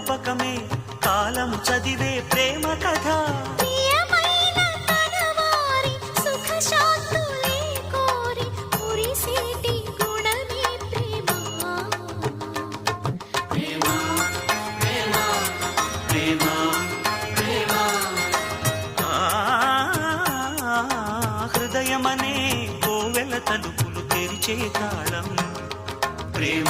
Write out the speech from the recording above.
రూపకమే కాలము చదివే ప్రేమ కథ. ప్రియమైన కనవారి సుఖ శాంతులే కోరి మురిసేటి గుణమే ప్రేమ. ప్రేమ ప్రేమ ప్రేమ ప్రేమ హృదయమనే కోవెల తలుపులు తెరిచే తాళం ప్రేమ.